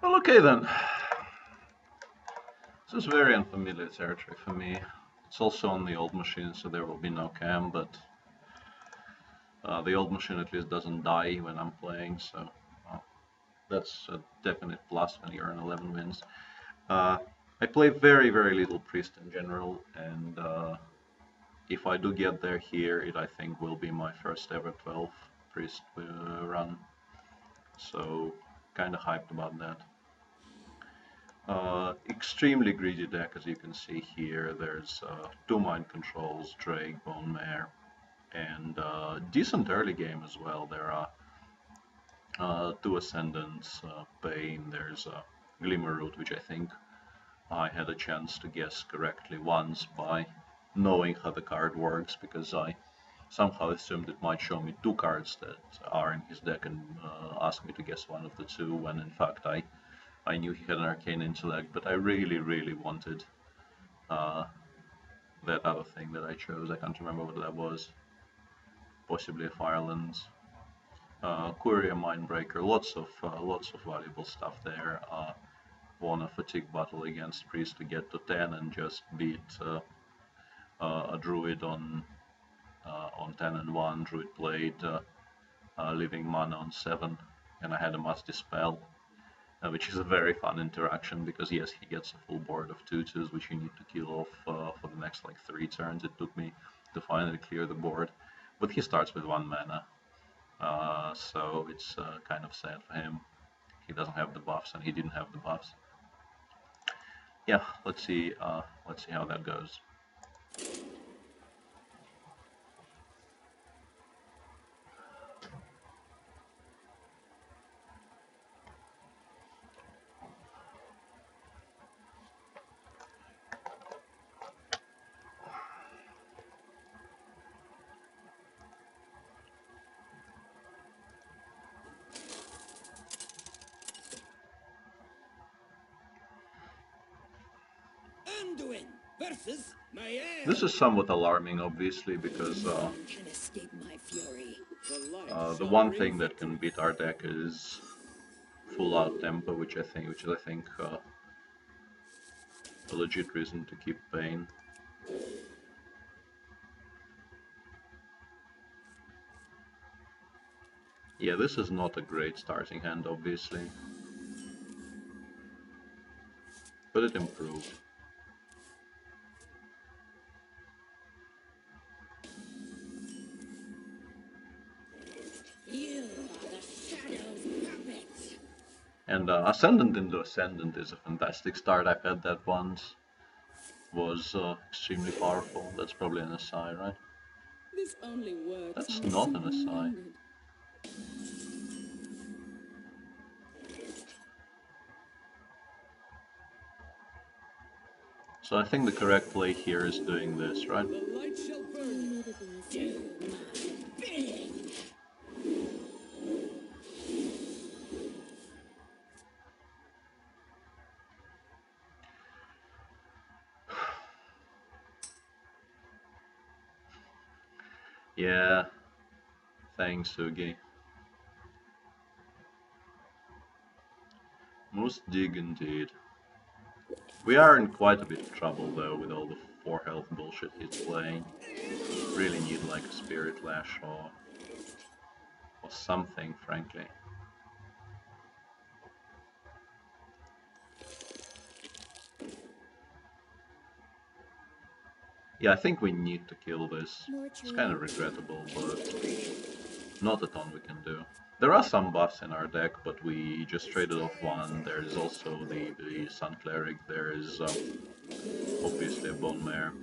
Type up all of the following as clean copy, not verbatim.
Well, okay then. This is very unfamiliar territory for me. It's also on the old machine, so there will be no cam, but the old machine at least doesn't die when I'm playing, so that's a definite plus when you earn 11 wins. I play very, very little priest in general, and if I do get there here, it I think will be my first ever 12 priest run. So kind of hyped about that. Extremely greedy deck, as you can see here. There's 2 mind controls, Drake, Bone Mare, and decent early game as well. There are 2 Ascendants, Bane, there's Glimmer Root, which I think I had a chance to guess correctly once by knowing how the card works, because I somehow assumed it might show me 2 cards that are in his deck and ask me to guess one of the 2, when in fact I knew he had an Arcane Intellect, but I really, really wanted that other thing that I chose. I can't remember what that was. Possibly a Fire Lens. Courier, Mindbreaker, lots of valuable stuff there. Won a Fatigue battle against Priest to get to 10 and just beat a Druid on 10 and 1. Druid played Living Mana on 7, and I had a Mass Dispel. Which is a very fun interaction, because yes, he gets a full board of 2/2s which you need to kill off for the next like 3 turns. It took me to finally clear the board, but he starts with 1 mana, so it's kind of sad for him. He doesn't have the buffs, and he didn't have the buffs. Yeah, let's see how that goes. This is somewhat alarming, obviously, because the one thing that can beat our deck is full out tempo, which is I think a legit reason to keep Bane. Yeah, this is not a great starting hand, obviously, but it improved. And Ascendant into Ascendant is a fantastic start. I've had that once. Was extremely powerful. That's probably an aside, right? This only works. That's not an aside. So I think the correct play here is doing this, right? The light shall burn. Yeah. Thanks, Sugi. Most dig indeed. We are in quite a bit of trouble though with all the 4 health bullshit he's playing. Really need like a Spirit Lash or something, frankly. Yeah, I think we need to kill this. It's kind of regrettable, but not a ton we can do. There are some buffs in our deck, but we just traded off one. There's also the Sun Cleric. There is obviously a Bone Mare.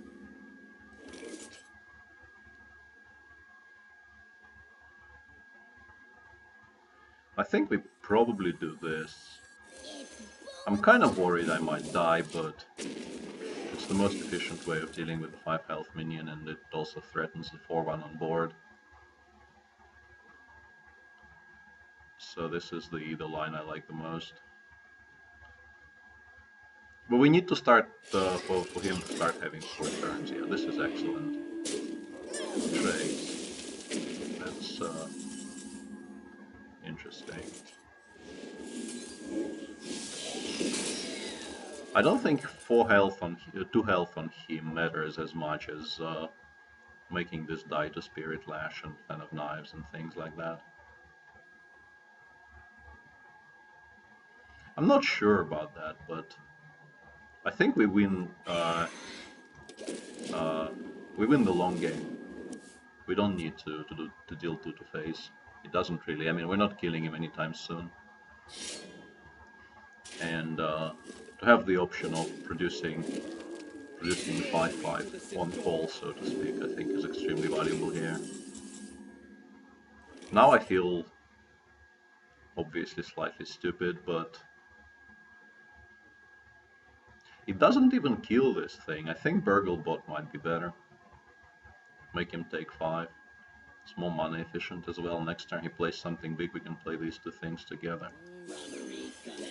I think we probably do this. I'm kind of worried I might die, but it's the most efficient way of dealing with the 5 health minion, and it also threatens the 4/1 on board. So this is the line I like the most. But we need to start, for him to start having 4 turns. Yeah, this is excellent. Trades. That's interesting. I don't think 4 health on 2 health on him matters as much as making this die to Spirit Lash and Fan of Knives and things like that. I'm not sure about that, but I think we win the long game. We don't need to deal 2 to face. It doesn't really. I mean, we're not killing him anytime soon. And to have the option of producing 5/5 on call, so to speak, I think is extremely valuable here. Now I feel obviously slightly stupid, but it doesn't even kill this thing. I think Burglebot might be better. Make him take 5. It's more mana efficient as well. Next turn he plays something big, we can play these 2 things together.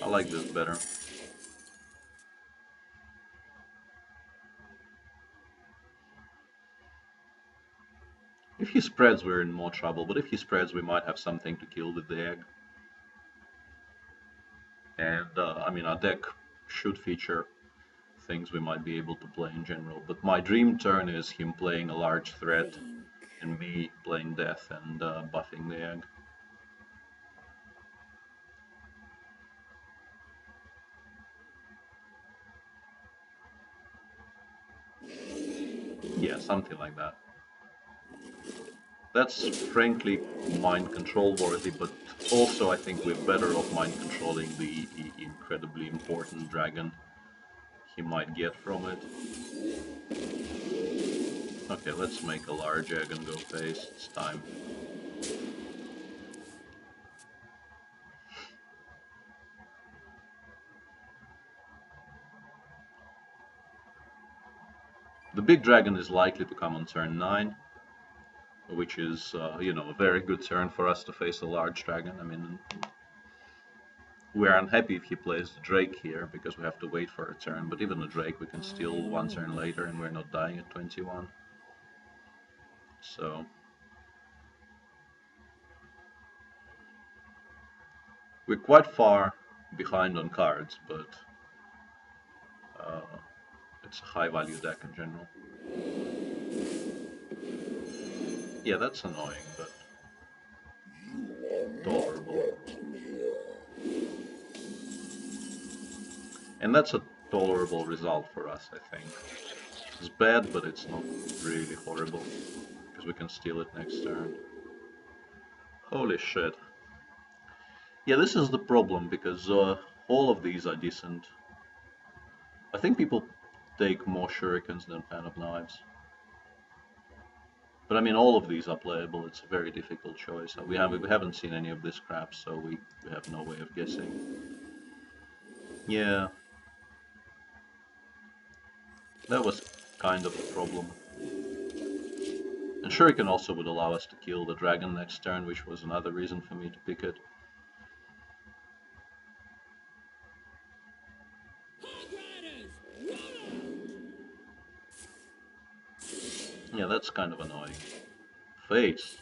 I like this better. If he spreads, we're in more trouble, but if he spreads, we might have something to kill with the egg. And, I mean, our deck should feature things we might be able to play in general, but my dream turn is him playing a large threat and me playing death and buffing the egg. Yeah, something like that. That's frankly mind control worthy, but also I think we're better off mind controlling the incredibly important dragon he might get from it. Okay, let's make a large egg and go face. It's time. The big dragon is likely to come on turn 9, which is, you know, a very good turn for us to face a large dragon. I mean, we're unhappy if he plays the Drake here, because we have to wait for a turn, but even a Drake we can steal 1 turn later and we're not dying at 21. So we're quite far behind on cards, but it's a high value deck in general. Yeah, that's annoying, but tolerable. And that's a tolerable result for us, I think. It's bad, but it's not really horrible, because we can steal it next turn. Holy shit. Yeah, this is the problem, because all of these are decent. I think people take more shurikens than Fan of Knives. But I mean, all of these are playable. It's a very difficult choice. We haven't seen any of this crap, so we have no way of guessing. Yeah. That was kind of a problem. And shuriken also would allow us to kill the dragon next turn, which was another reason for me to pick it. Yeah, that's kind of annoying. Face.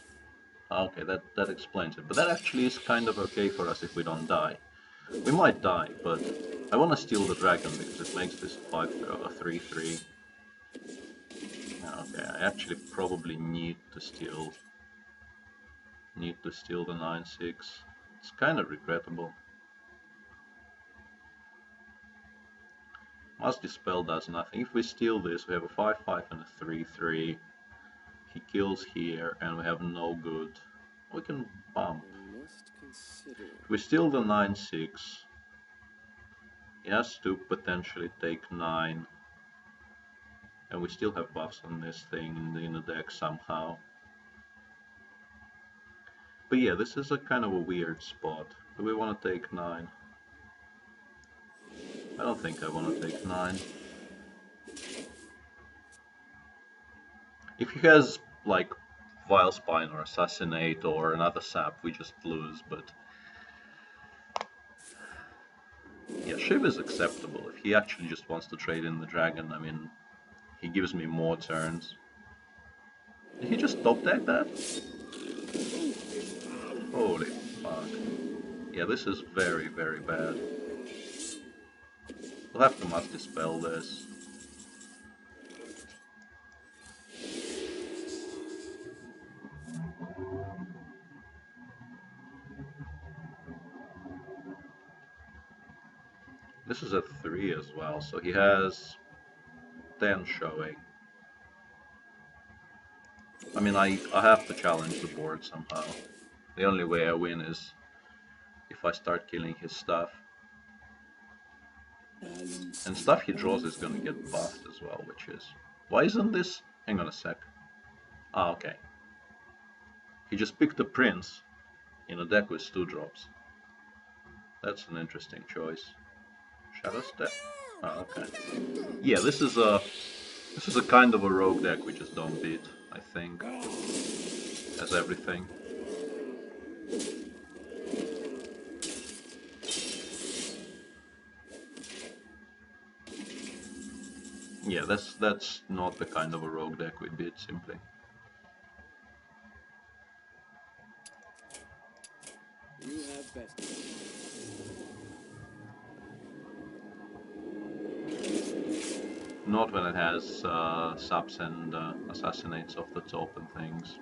Okay, that explains it. But that actually is kind of okay for us if we don't die. We might die, but I want to steal the dragon because it makes this a 3/3. Okay, I actually probably need to steal the 9/6. It's kind of regrettable. Must Dispel does nothing. If we steal this, we have a 5/5 and a 3/3. He kills here, and we have no good. We can bump. If we steal the 9/6, he has to potentially take 9. And we still have buffs on this thing in the deck somehow. But yeah, this is a kind of a weird spot. Do we want to take 9? I don't think I want to take 9. If he has, like, Vile Spine or Assassinate or another sap, we just lose, but... yeah, Shiv is acceptable. If he actually just wants to trade in the dragon, I mean, he gives me more turns. Did he just top deck that? Holy fuck. Yeah, this is very, very bad. We'll have to must dispel this. This is a 3 as well, so he has 10 showing. I mean, I have to challenge the board somehow. The only way I win is if I start killing his stuff. And stuff he draws is gonna get buffed as well, which is... Why isn't this... Hang on a sec. Ah, okay. He just picked a Prince in a deck with 2 drops. That's an interesting choice. Shadow Step? Ah, okay. Yeah, this is a kind of a rogue deck we just don't beat, I think. As everything. Yeah, that's not the kind of a rogue deck we beat, simply. You have best. Not when it has subs and assassinates off the top and things.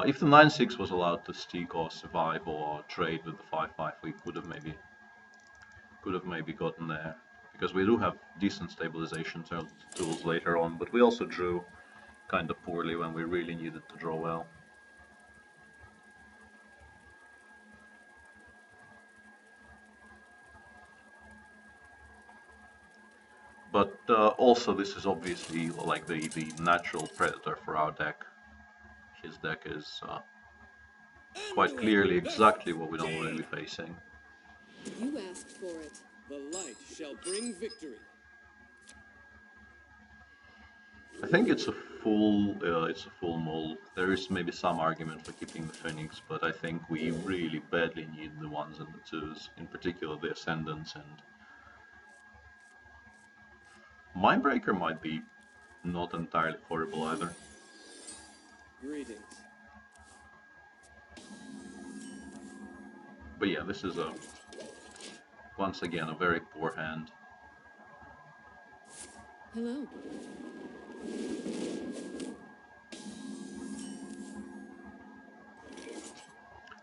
If the 9/6 was allowed to stick or survive or trade with the 5/5, we could have maybe gotten there, because we do have decent stabilization tools later on, but we also drew kind of poorly when we really needed to draw well. But also this is obviously like the natural predator for our deck. His deck is quite clearly exactly what we don't want to be facing. You asked for it. The light shall bring victory. I think it's a full mull. There is maybe some argument for keeping the Phoenix, but I think we really badly need the 1s and the 2s, in particular the Ascendants, and Mindbreaker might be not entirely horrible either. Greetings. But yeah, this is once again a very poor hand. Hello.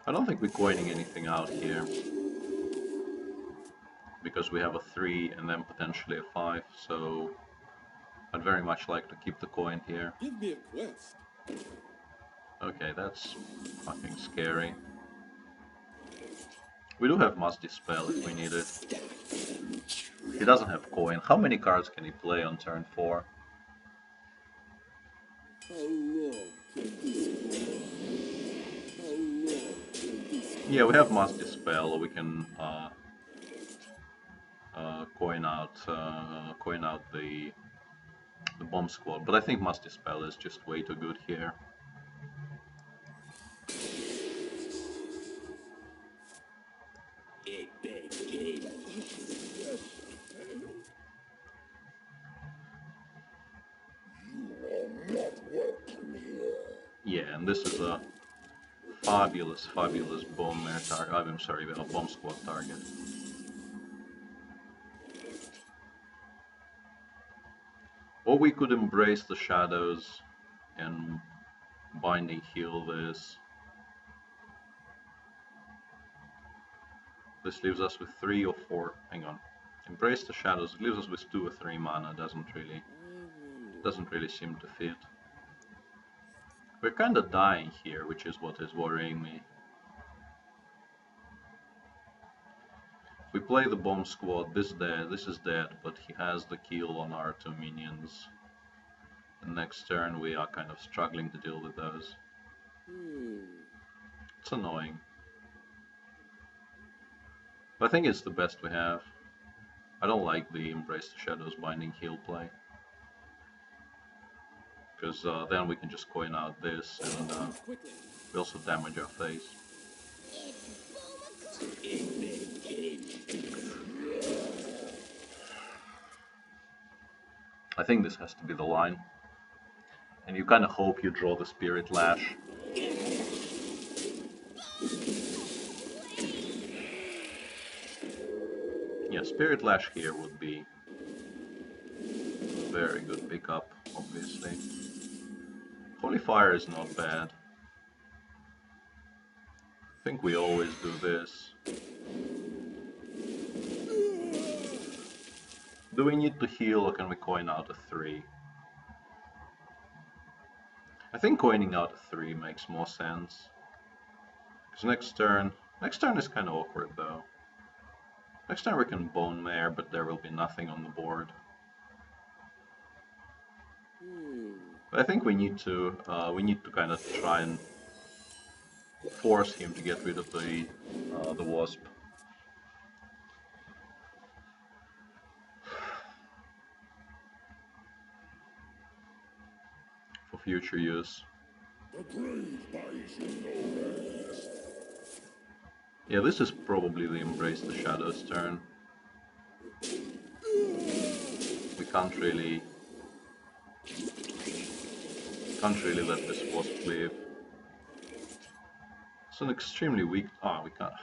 I don't think we're coining anything out here, because we have a 3 and then potentially a 5, so I'd very much like to keep the coin here. Give me a quest. Okay, that's fucking scary. We do have Must Dispel if we need it. He doesn't have coin. How many cards can he play on turn 4? How long can this go on? How long can this go on? Yeah, we have Must Dispel. We can coin out the Bomb Squad, but I think Must Dispel is just way too good here. Yeah, and this is a fabulous Bomb Mare target. I'm sorry, a Bomb Squad target. Or we could embrace the shadows and binding heal this. This leaves us with 3 or 4. Hang on. Embrace the shadows. It leaves us with 2 or 3 mana. Doesn't really seem to fit. We're kind of dying here, which is what is worrying me. If we play the Bomb Squad, this is dead, but he has the kill on our 2 minions. And next turn we are kind of struggling to deal with those. It's annoying. But I think it's the best we have. I don't like the Embrace the Shadows binding heal play, because then we can just coin out this, and we also damage our face. I think this has to be the line, and you kind of hope you draw the Spirit Lash. Yeah, Spirit Lash here would be a very good pickup, obviously. Holy Fire is not bad. I think we always do this. Do we need to heal or can we coin out a 3? I think coining out a 3 makes more sense. Because next turn is kind of awkward though. Next turn we can Bone Mare, but there will be nothing on the board. But I think we need to kind of try and force him to get rid of the Wasp. For future use. Yeah, this is probably the Embrace the Shadows turn. We can't really let this Wasp live. It's an extremely weak. We can't.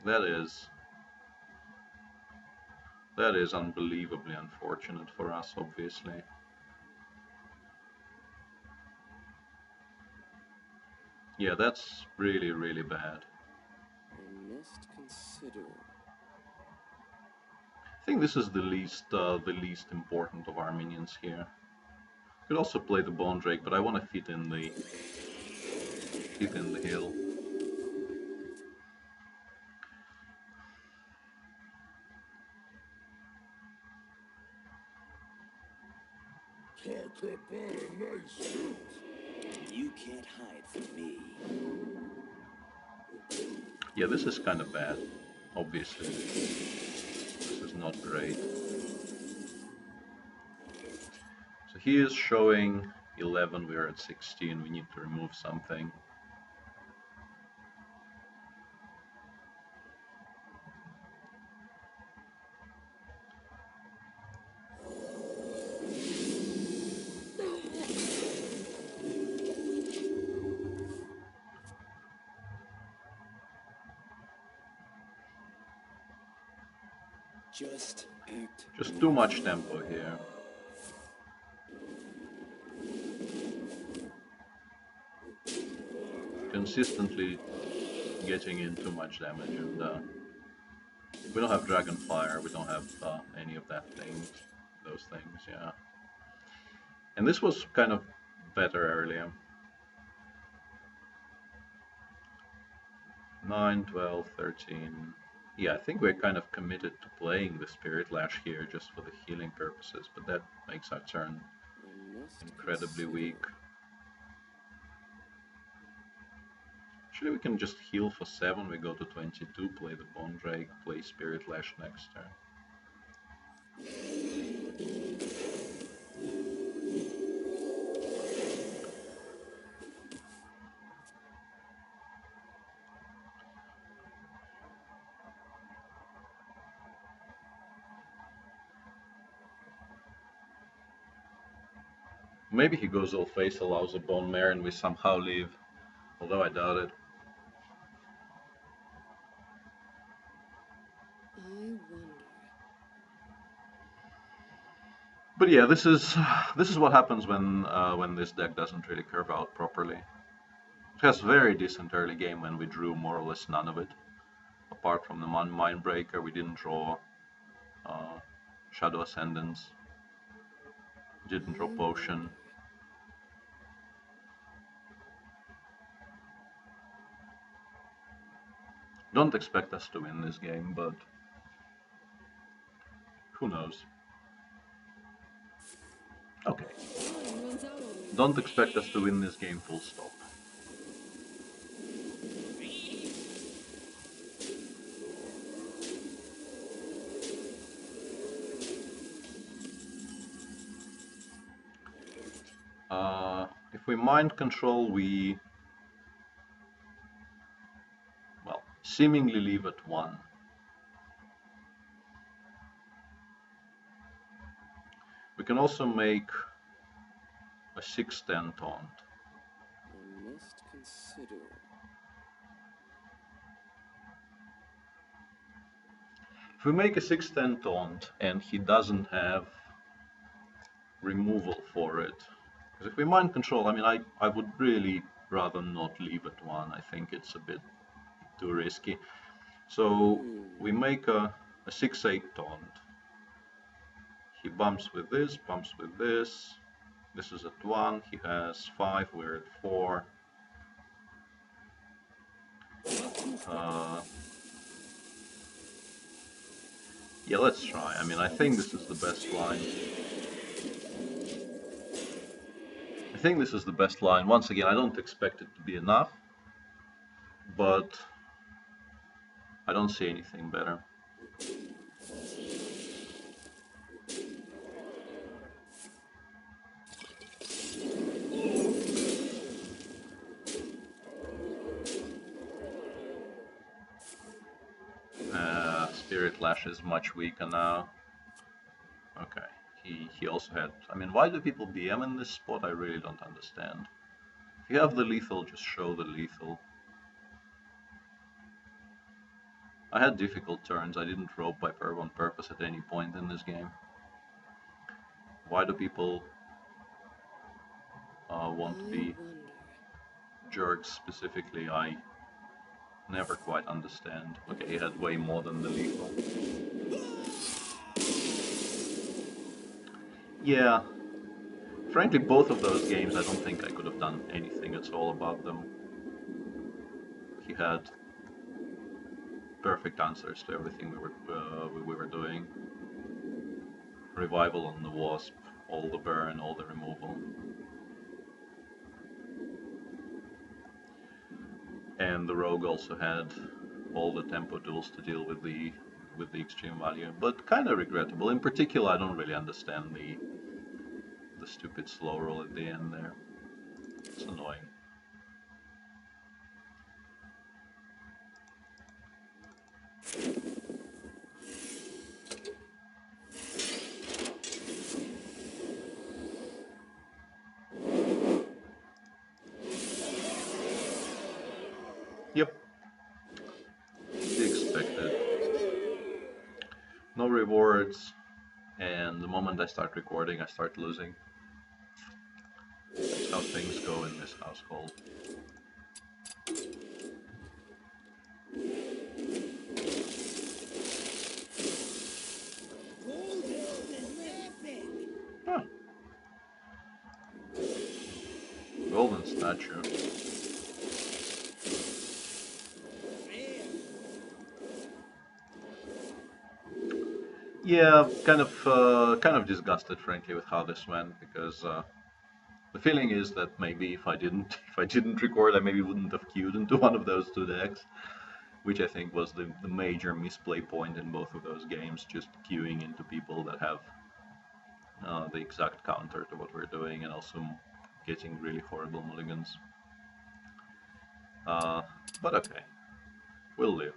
That is unbelievably unfortunate for us, obviously. Yeah, that's really, really bad. I must consider. I think this is the least important of our minions here. Could also play the Bone Drake, but I want to fit in the hill. Talk about a nice suit. You can't hide from me. Yeah, this is kind of bad. Obviously, this is not great. So he is showing 11, we're at 16, we need to remove something. Just too much tempo here. Consistently getting in too much damage, and we don't have Dragon Fire, we don't have any of those things, yeah. And this was kind of better earlier. 9, 12, 13. Yeah, I think we're kind of committed to playing the Spirit Lash here just for the healing purposes, but that makes our turn incredibly weak. Actually, we can just heal for 7, we go to 22, play the Bone Drake, play Spirit Lash next turn. Maybe he goes all face, allows a Bone Mare, and we somehow leave. Although I doubt it. I wonder. But yeah, this is what happens when this deck doesn't really curve out properly. It has very decent early game when we drew more or less none of it. Apart from the Mindbreaker, we didn't draw Shadow Ascendance. Didn't draw Potion. Don't expect us to win this game, but who knows? Okay. Don't expect us to win this game, full stop. If we mind control, we, well, seemingly leave at 1. We can also make a 6-10 taunt. I must consider. If we make a 6-10 taunt and he doesn't have removal for it, because if we mind control, I mean, I would really rather not leave it 1. I think it's a bit too risky. So we make a 6-8 taunt. He bumps with this, bumps with this. This is at 1, he has 5, we're at 4. Yeah, let's try. I mean, I think this is the best line. I think this is the best line. Once again, I don't expect it to be enough, but I don't see anything better. Spirit Lash is much weaker now. Okay, he also had... I mean, why do people BM in this spot? I really don't understand. If you have the lethal, just show the lethal. I had difficult turns. I didn't rope by perv on purpose at any point in this game. Why do people want to be jerks specifically? I never quite understand. Okay, he had way more than the lethal. Yeah. Frankly, both of those games, I don't think I could have done anything at all about them. He had perfect answers to everything we were doing. Revival on the Wasp, all the burn, all the removal. And the Rogue also had all the tempo duels to deal with the extreme value, but kind of regrettable. In particular, I don't really understand the stupid slow roll at the end there. It's annoying. Yep. The expected. No rewards, and the moment I start recording, I start losing. That's how things go in this household. Huh. Golden statue. Yeah, kind of disgusted, frankly, with how this went, because the feeling is that maybe if I didn't record, I maybe wouldn't have queued into one of those 2 decks, which I think was the major misplay point in both of those games, just queuing into people that have the exact counter to what we're doing, and also getting really horrible mulligans. But okay, we'll live.